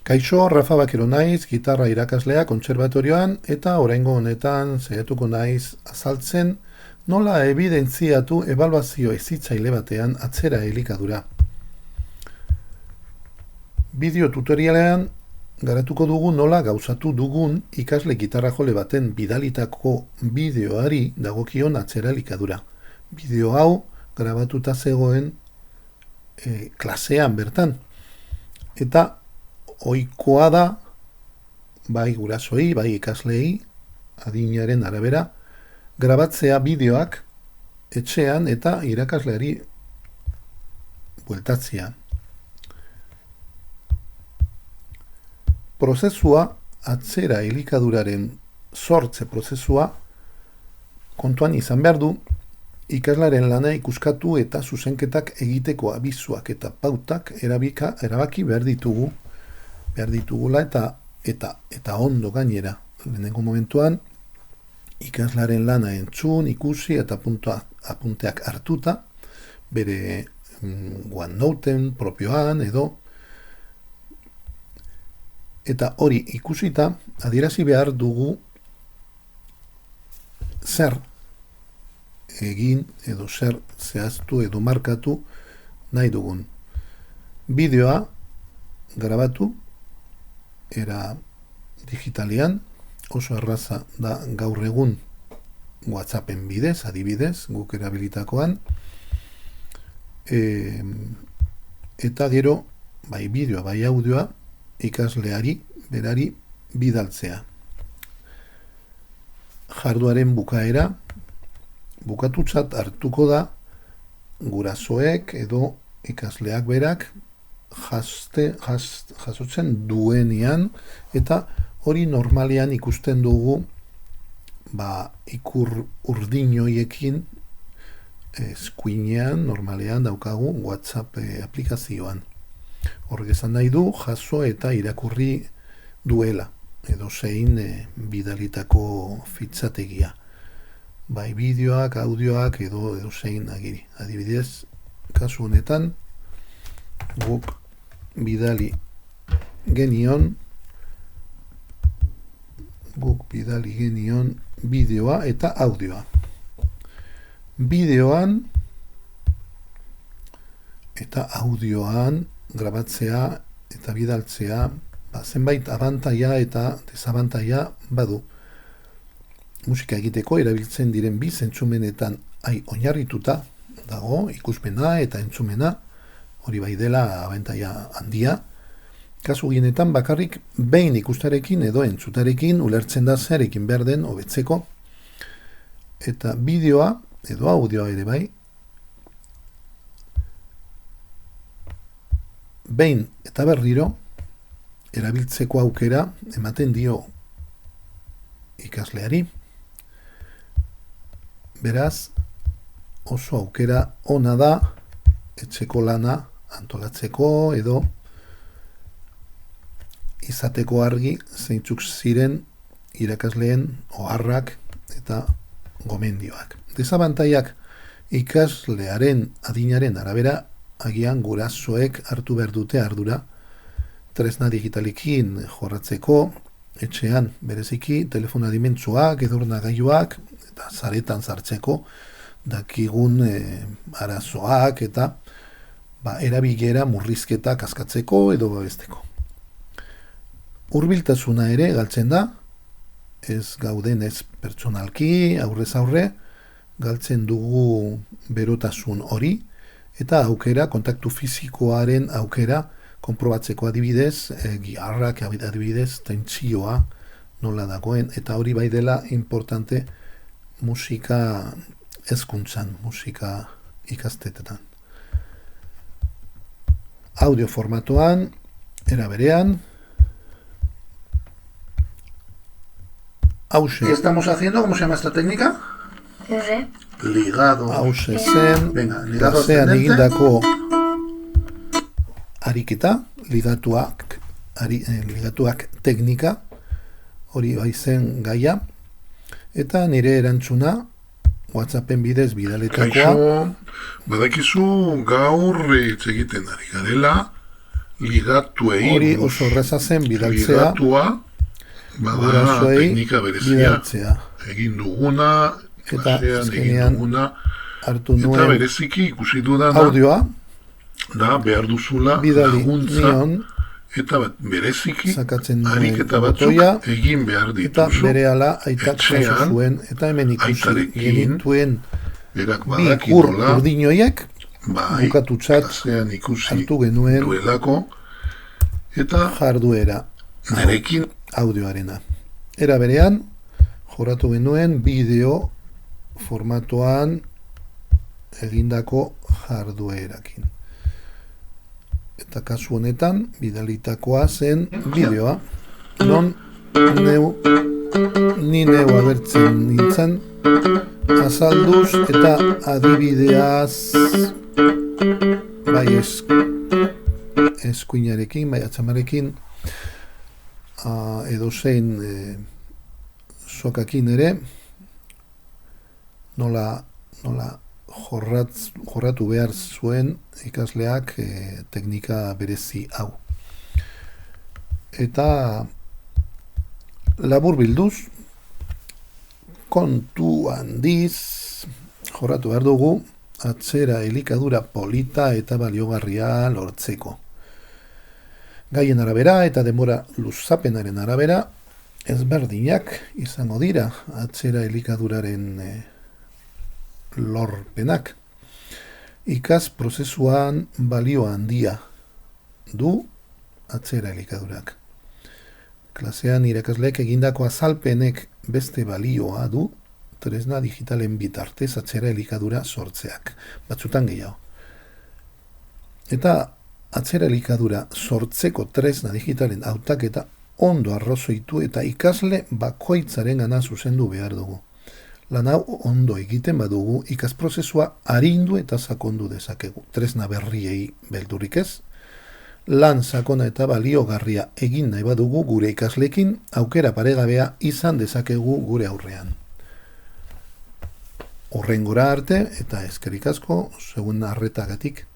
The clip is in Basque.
Kaixo, Rafa Bakero naiz, gitarra irakaslea kontserbatorioan eta oraingo honetan saiatuko naiz azaltzen nola ebidentziatu ebaluazio hezitzaile batean atzera elikadura. Bideo tutorialean garatuko dugu nola gauzatu dugun ikasle gitarra jole baten bidalitako bideoari dagokion atzera elikadura. Bideo hau grabatuta zegoen klasean bertan. Eta ohikoa da, bai gurasoei, bai ikasleei, adinaren arabera, grabatzea bideoak etxean eta irakasleari bueltatzea. Prozesua, atzera elikaduraren sortze prozesua, kontuan izan behar du, ikaslaren lana ikuskatu eta zuzenketak egiteko abizuak eta pautak erabaki behar ditugula eta ondo gainera. Lehenengo momentuan, ikaslaren lana entzun, ikusi eta apunteak hartuta, bere OneNoten propioan edo, eta hori ikusita adierazi behar dugu zer egin edo zer zehaztu edo markatu nahi dugun. Bideoa grabatu era digitalean, oso erraza da gaur egun WhatsAppen bidez, adibidez, guk erabilitakoan, eta gero, bai bideoa, bai audioa, ikasleari, berari, bidaltzea. Jarduaren bukaera, bukatutzat hartuko da, gurasoek edo ikasleak berak jasotzen duenean, eta hori normalean ikusten dugu ikur urdinoiekin eskuinean normalean daukagu WhatsApp aplikazioan. Horrek esan nahi du, jaso eta irakurri duela, edo zein bidalitako fitzategia. Bai bideoak, audioak edo zein agiri. Adibidez, kasu honetan, guk bidali genion bideoa eta audioa. Bideoan eta audioan grabatzea eta bidaltzea zenbait abantaila eta desabantaila badu. Musika egiteko erabiltzen diren bi zentzumenetan oinarrituta dago ikusmena eta entzumena, hori bai dela abantaila handia. Kasu gehienetan bakarrik behin ikustarekin edo entzutarekin ulertzen da zerekin behar den hobetzeko. Eta bideoa edo audioa ere bai, behin eta berriro erabiltzeko aukera ematen dio ikasleari. Beraz, oso aukera ona da etxeko lana antolatzeko edo izateko argi zeintzuk ziren irakasleen oharrak eta gomendioak. Desabantailak ikaslearen adinaren arabera agian gurasoek hartu behar dute ardura tresna digitalekin jorratzeko, etxean bereziki telefona dimentsuak, edornagailuak eta saretan sartzeko dakigun arazoak eta erabilera murrizketak askatzeko edo babesteko. Hurbiltasuna ere galtzen da, ez gauden ez pertsonalki, aurrez aurre, galtzen dugu berotasun hori, eta aukera, kontaktu fisikoaren aukera, konprobatzeko adibidez, giharrak adibidez, tentsioa nola dagoen, eta hori bai dela importante musika hezkuntzan, musika ikastetetan. Audio formatoan, era berean, ¿Qué estamos haciendo? ¿Cómo se llama esta técnica? Ligado. Hause zen, ligado klasean ascendente. egindako ariketa, ligatuak teknika, hori bai zen gaia, eta nire erantzuna WhatsAppen bidez bidaletakoa. Kaixo, badakizu gaur hitz egiten ari garela ligatuei hori oso erraza zen bidaltzea, ligatua bada gurasoei teknika berezia. bidaltzea. Egin duguna, Eta klasean egin azkenean duguna, hartu eta nuen bereziki ikusi dudana audioa, da behar duzula bidali laguntza nion, eta bereziki sakatzen nuen ariketa batzuk botoia, egin behar eta dituzu. berehala aitak jaso etxean, zuen, eta hemen ikusi aitarekin, genituen berak bi badaki ur nola, urdinoiek, bai, bukatutzat klasean ikusi hartu genuen duelako, eta jarduera nerekin audioarena. Era berean, joratu genuen bideo formatoan egindako jarduerakin. Eta kasu honetan, bidalitakoa zen bideoa, non ni neu abertzen nintzen, azalduz eta adibideaz bai eskuinarekin, bai atzamarekin, edozein sokakin ere, nola jorratu behar zuen ikasleak teknika berezi hau. Eta labur bilduz, kontu handiz jorratu behar dugu atzera elikadura polita eta baliogarria lortzeko. Gaien arabera eta denbora luzapenaren arabera ezberdinak izango dira atzera elikaduraren lorpenak. Ikas prozesuan balio handia du atzera elikadurak. Klasean irakasleek egindako azalpenek beste balioa du tresna digitalen bitartez atzera elikadura sortzeak, batzutan gehiago. Eta atzera elikadura sortzeko tresna digitalen hautaketa ondo arrazoitu eta ikasle bakoitzaren gana zuzendu behar dugu. Lan hau ondo egiten badugu, ikas prozesua arindu eta sakondu dezakegu. Tresna berriei beldurrik ez, lan sakona eta baliogarria egin nahi badugu gure ikaslekin, aukera paregabea izan dezakegu gure aurrean. Horrengora arte eta eskerrik asko, segun arretagatik.